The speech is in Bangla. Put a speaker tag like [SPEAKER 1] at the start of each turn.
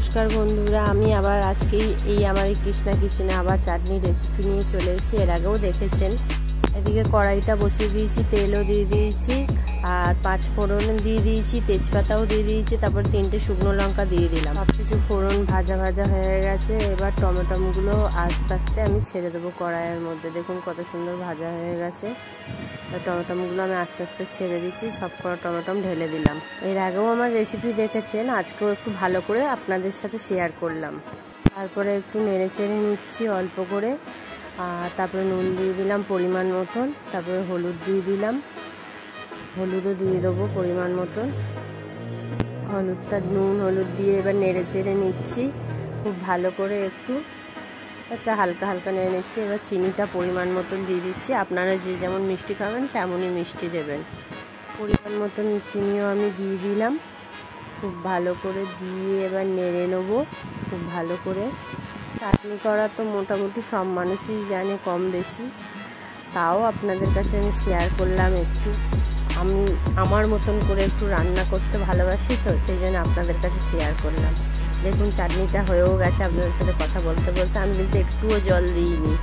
[SPEAKER 1] নমস্কার বন্ধুরা, আমি আবার আজকেই আমার এই কৃষ্ণা কিচেনে আবার চাটনি রেসিপি নিয়ে চলে এসেছি। এর আগেও দেখেছেন। এদিকে কড়াইটা বসিয়ে দিয়েছি, তেলও দিয়ে দিয়েছি, আর 5 ফোড়ন দিয়ে দিয়েছি, তেজপাতাও দিয়ে দিয়েছি, তারপর 3টে শুকনো লঙ্কা দিয়ে দিলাম। সব কিছু ফোড়ন ভাজা ভাজা হয়ে গেছে। এবার টমেটোগুলো আস্তে আস্তে আমি ছেড়ে দেবো কড়াইয়ের মধ্যে। দেখুন কত সুন্দর ভাজা হয়ে গেছে। টমেটোগুলো আমি আস্তে আস্তে ছেড়ে দিচ্ছি, সব কটা টমেটো ঢেলে দিলাম। এর আগেও আমার রেসিপি দেখেছেন, আজকেও একটু ভালো করে আপনাদের সাথে শেয়ার করলাম। তারপরে একটু নেড়ে চেড়ে নিচ্ছি অল্প করে, আর তারপরে নুন দিয়ে দিলাম পরিমাণ মতন, তারপরে হলুদ দিয়ে দিলাম, হলুদও দিয়ে দেবো পরিমাণ মতন। নুন হলুদ দিয়ে এবার নেড়ে চেড়ে নিচ্ছি খুব ভালো করে, একটু হালকা হালকা নেড়ে নিচ্ছি। এবার চিনিটা পরিমাণ মতন দিয়ে দিচ্ছি। আপনারা যে যেমন মিষ্টি খাবেন তেমনই মিষ্টি দেবেন। পরিমাণ মতন চিনিও আমি দিয়ে দিলাম। খুব ভালো করে দিয়ে এবার নেড়ে নেবো খুব ভালো করে। চাটনি করা তো মোটামুটি সব মানুষই জানে কম বেশি, তাও আপনাদের কাছে আমি শেয়ার করলাম একটু। আমি আমার মতন করে একটু রান্না করতে ভালোবাসি, তো সেই জন্য আপনাদের কাছে শেয়ার করলাম। দেখুন চাটনিটা হয়েও গেছে। আপনাদের সাথে কথা বলতে বলতে আমি কিন্তু একটুও জল দিইনি।